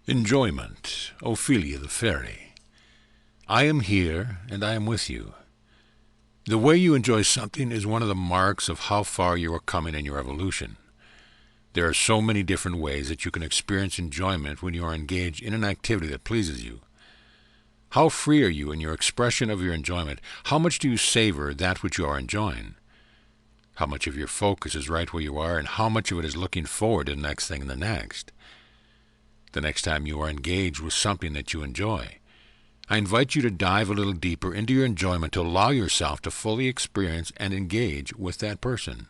Enjoyment, Ophelia the Faerie. I am here, and I am with you. The way you enjoy something is one of the marks of how far you are coming in your evolution. There are so many different ways that you can experience enjoyment when you are engaged in an activity that pleases you. How free are you in your expression of your enjoyment? How much do you savor that which you are enjoying? How much of your focus is right where you are, and how much of it is looking forward to the next thing and the next? The next time you are engaged with something that you enjoy, I invite you to dive a little deeper into your enjoyment to allow yourself to fully experience and engage with that person,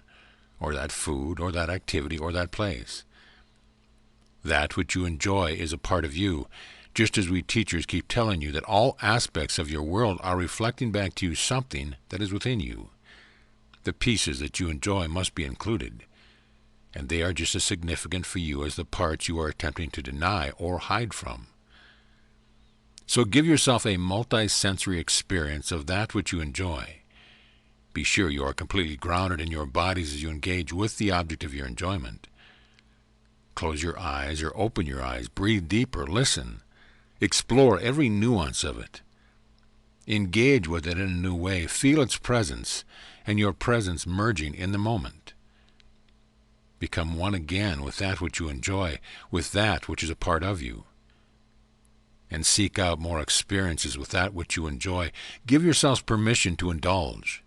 or that food, or that activity, or that place. That which you enjoy is a part of you, just as we teachers keep telling you that all aspects of your world are reflecting back to you something that is within you. The pieces that you enjoy must be included, and they are just as significant for you as the parts you are attempting to deny or hide from. So give yourself a multi-sensory experience of that which you enjoy. Be sure you are completely grounded in your bodies as you engage with the object of your enjoyment. Close your eyes or open your eyes, breathe deeper, listen. Explore every nuance of it. Engage with it in a new way, feel its presence, and your presence merging in the moment. Become one again with that which you enjoy, with that which is a part of you. And seek out more experiences with that which you enjoy. Give yourselves permission to indulge.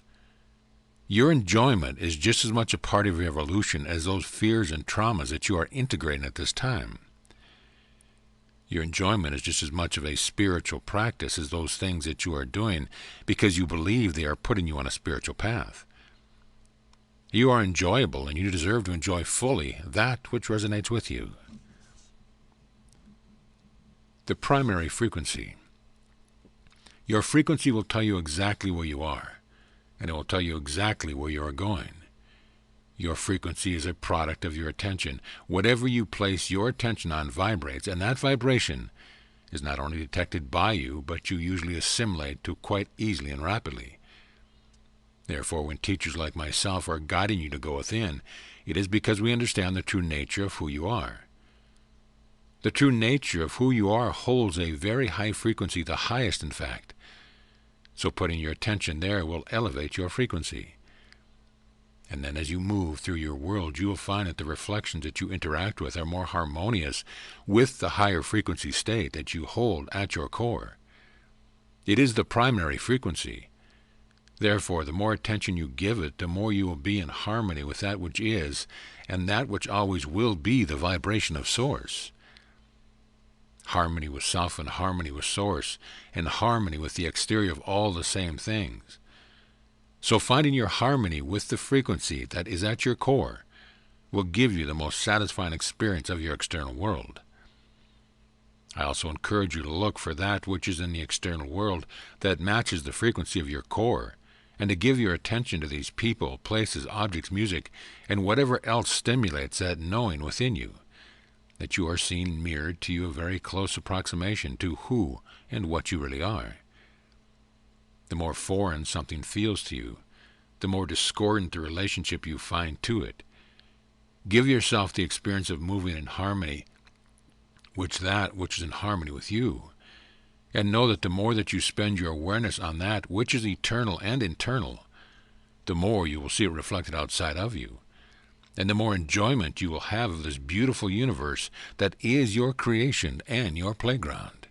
Your enjoyment is just as much a part of your evolution as those fears and traumas that you are integrating at this time. Your enjoyment is just as much of a spiritual practice as those things that you are doing because you believe they are putting you on a spiritual path. You are enjoyable, and you deserve to enjoy fully that which resonates with you. The primary frequency. Your frequency will tell you exactly where you are, and it will tell you exactly where you are going. Your frequency is a product of your attention. Whatever you place your attention on vibrates, and that vibration is not only detected by you, but you usually assimilate to quite easily and rapidly. Therefore, when teachers like myself are guiding you to go within, it is because we understand the true nature of who you are. The true nature of who you are holds a very high frequency, the highest in fact. So putting your attention there will elevate your frequency. And then as you move through your world, you will find that the reflections that you interact with are more harmonious with the higher frequency state that you hold at your core. It is the primary frequency. Therefore, the more attention you give it, the more you will be in harmony with that which is, and that which always will be the vibration of Source. Harmony with self and harmony with Source, and harmony with the exterior of all the same things. So finding your harmony with the frequency that is at your core will give you the most satisfying experience of your external world. I also encourage you to look for that which is in the external world that matches the frequency of your core, and to give your attention to these people, places, objects, music, and whatever else stimulates that knowing within you, that you are seeing mirrored to you a very close approximation to who and what you really are. The more foreign something feels to you, the more discordant the relationship you find to it. Give yourself the experience of moving in harmony with that which is in harmony with you, and know that the more that you spend your awareness on that which is eternal and internal, the more you will see it reflected outside of you, and the more enjoyment you will have of this beautiful universe that is your creation and your playground.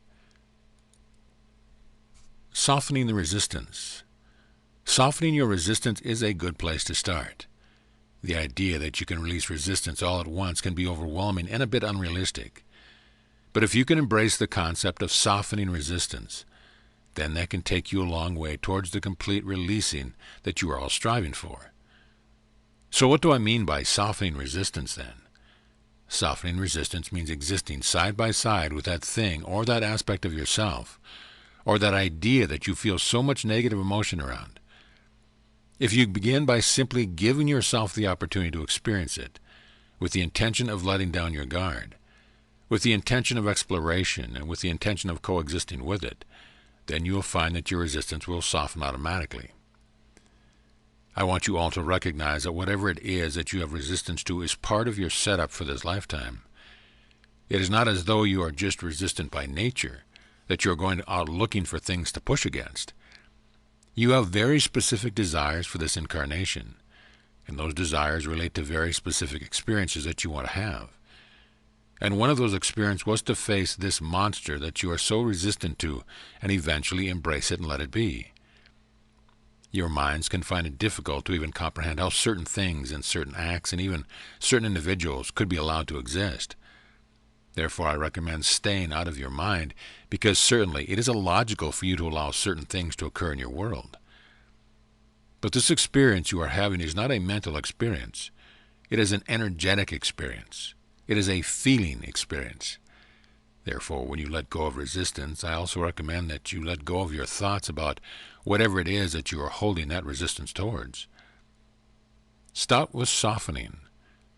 Softening the resistance. Softening your resistance is a good place to start. The idea that you can release resistance all at once can be overwhelming and a bit unrealistic. But if you can embrace the concept of softening resistance, then that can take you a long way towards the complete releasing that you are all striving for. So what do I mean by softening resistance then? Softening resistance means existing side by side with that thing or that aspect of yourself, or that idea that you feel so much negative emotion around. If you begin by simply giving yourself the opportunity to experience it, with the intention of letting down your guard, with the intention of exploration, and with the intention of coexisting with it, then you will find that your resistance will soften automatically. I want you all to recognize that whatever it is that you have resistance to is part of your setup for this lifetime. It is not as though you are just resistant by nature, that you are going out looking for things to push against. You have very specific desires for this incarnation, and those desires relate to very specific experiences that you want to have. And one of those experiences was to face this monster that you are so resistant to and eventually embrace it and let it be. Your minds can find it difficult to even comprehend how certain things and certain acts and even certain individuals could be allowed to exist. Therefore, I recommend staying out of your mind, because certainly it is illogical for you to allow certain things to occur in your world. But this experience you are having is not a mental experience. It is an energetic experience. It is a feeling experience. Therefore, when you let go of resistance, I also recommend that you let go of your thoughts about whatever it is that you are holding that resistance towards. Start with softening.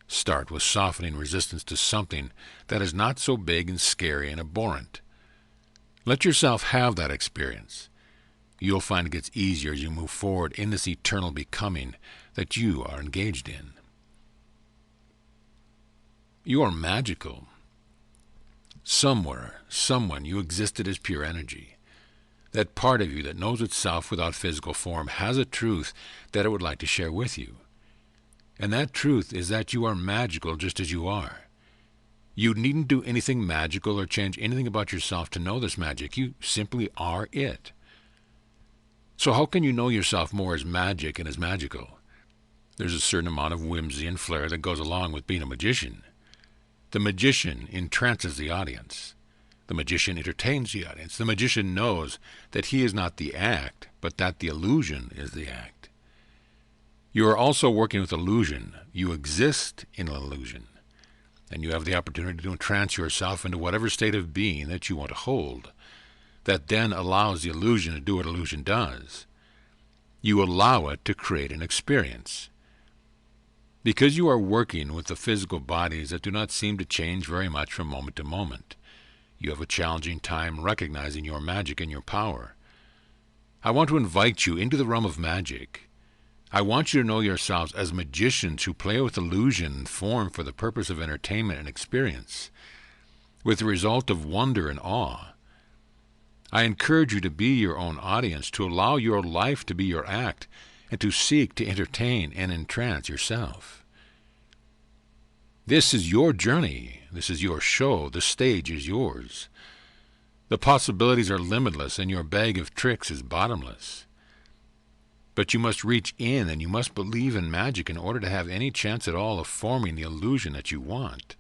Start with softening resistance to something that is not so big and scary and abhorrent. Let yourself have that experience. You'll find it gets easier as you move forward in this eternal becoming that you are engaged in. You are magical. Somewhere, someone, you existed as pure energy. That part of you that knows itself without physical form has a truth that it would like to share with you. And that truth is that you are magical just as you are. You needn't do anything magical or change anything about yourself to know this magic. You simply are it. So how can you know yourself more as magic and as magical? There's a certain amount of whimsy and flair that goes along with being a magician. The magician entrances the audience. The magician entertains the audience. The magician knows that he is not the act, but that the illusion is the act. You are also working with illusion. You exist in an illusion. And you have the opportunity to entrance yourself into whatever state of being that you want to hold. That then allows the illusion to do what illusion does. You allow it to create an experience. Because you are working with the physical bodies that do not seem to change very much from moment to moment, you have a challenging time recognizing your magic and your power. I want to invite you into the realm of magic. I want you to know yourselves as magicians who play with illusion and form for the purpose of entertainment and experience, with the result of wonder and awe. I encourage you to be your own audience, to allow your life to be your act, and to seek to entertain and entrance yourself. This is your journey. This is your show. The stage is yours. The possibilities are limitless, and your bag of tricks is bottomless. But you must reach in, and you must believe in magic in order to have any chance at all of forming the illusion that you want.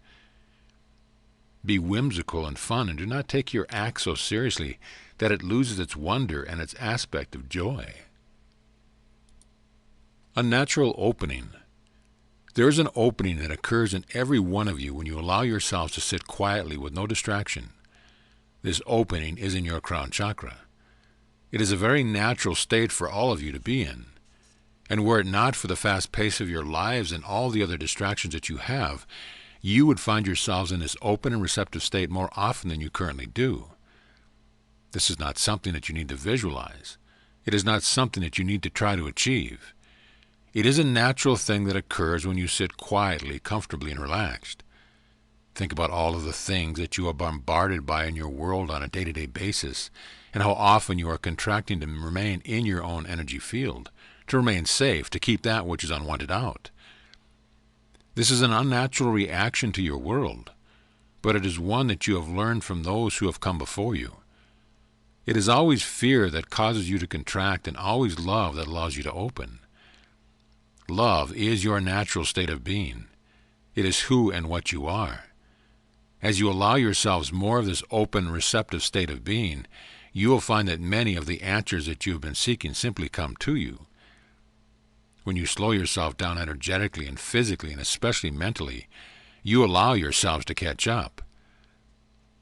Be whimsical and fun, and do not take your act so seriously that it loses its wonder and its aspect of joy. A natural opening. There is an opening that occurs in every one of you when you allow yourselves to sit quietly with no distraction. This opening is in your crown chakra. It is a very natural state for all of you to be in. And were it not for the fast pace of your lives and all the other distractions that you have, you would find yourselves in this open and receptive state more often than you currently do. This is not something that you need to visualize. It is not something that you need to try to achieve. It is a natural thing that occurs when you sit quietly, comfortably, and relaxed. Think about all of the things that you are bombarded by in your world on a day-to-day basis, and how often you are contracting to remain in your own energy field, to remain safe, to keep that which is unwanted out. This is an unnatural reaction to your world, but it is one that you have learned from those who have come before you. It is always fear that causes you to contract, and always love that allows you to open. Love is your natural state of being. It is who and what you are. As you allow yourselves more of this open, receptive state of being, you will find that many of the answers that you have been seeking simply come to you. When you slow yourself down energetically and physically, and especially mentally, you allow yourselves to catch up.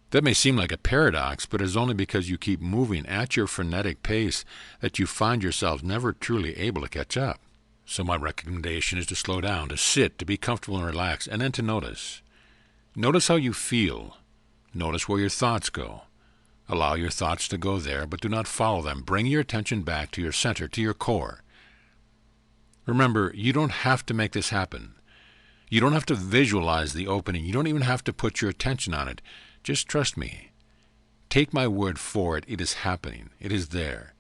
That may seem like a paradox, but it is only because you keep moving at your frenetic pace that you find yourselves never truly able to catch up. So my recommendation is to slow down, to sit, to be comfortable and relaxed, and then to notice. Notice how you feel. Notice where your thoughts go. Allow your thoughts to go there, but do not follow them. Bring your attention back to your center, to your core. Remember, you don't have to make this happen. You don't have to visualize the opening. You don't even have to put your attention on it. Just trust me. Take my word for it. It is happening. It is there.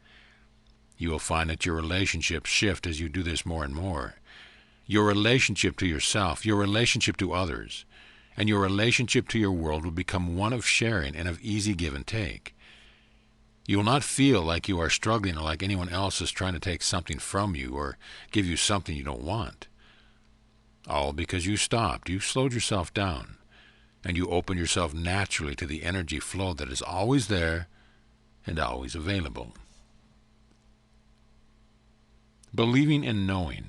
You will find that your relationships shift as you do this more and more. Your relationship to yourself, your relationship to others, and your relationship to your world will become one of sharing and of easy give and take. You will not feel like you are struggling or like anyone else is trying to take something from you or give you something you don't want. All because you stopped, you slowed yourself down, and you opened yourself naturally to the energy flow that is always there and always available. Believing and knowing.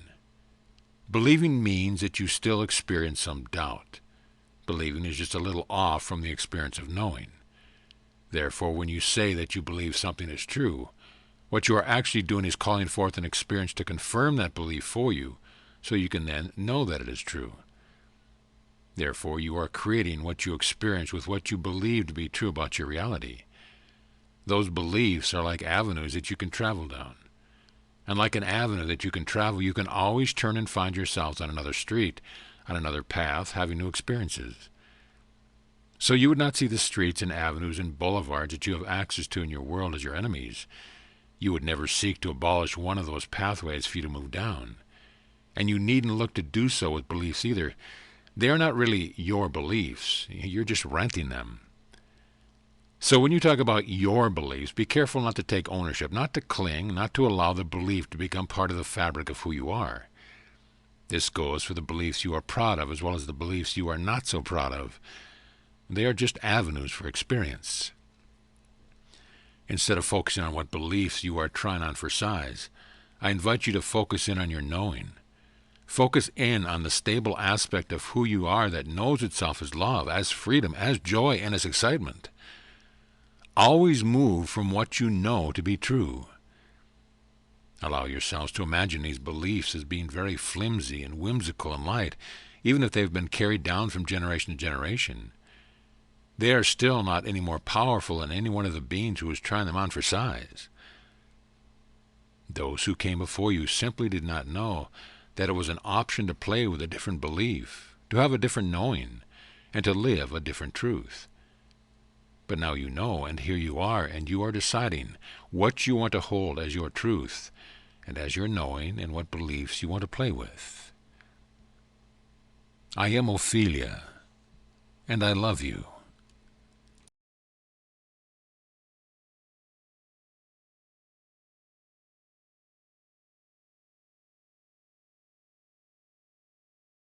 Believing means that you still experience some doubt. Believing is just a little off from the experience of knowing. Therefore, when you say that you believe something is true, what you are actually doing is calling forth an experience to confirm that belief for you, so you can then know that it is true. Therefore, you are creating what you experience with what you believe to be true about your reality. Those beliefs are like avenues that you can travel down. And like an avenue that you can travel, you can always turn and find yourselves on another street, on another path, having new experiences. So you would not see the streets and avenues and boulevards that you have access to in your world as your enemies. You would never seek to abolish one of those pathways for you to move down. And you needn't look to do so with beliefs either. They are not really your beliefs. You're just renting them. So when you talk about your beliefs, be careful not to take ownership, not to cling, not to allow the belief to become part of the fabric of who you are. This goes for the beliefs you are proud of as well as the beliefs you are not so proud of. They are just avenues for experience. Instead of focusing on what beliefs you are trying on for size, I invite you to focus in on your knowing. Focus in on the stable aspect of who you are that knows itself as love, as freedom, as joy, and as excitement. Always move from what you know to be true. Allow yourselves to imagine these beliefs as being very flimsy and whimsical and light, even if they've been carried down from generation to generation. They are still not any more powerful than any one of the beings who was trying them on for size. Those who came before you simply did not know that it was an option to play with a different belief, to have a different knowing, and to live a different truth. But now you know, and here you are, and you are deciding what you want to hold as your truth, and as your knowing, and what beliefs you want to play with. I am Ophelia, and I love you.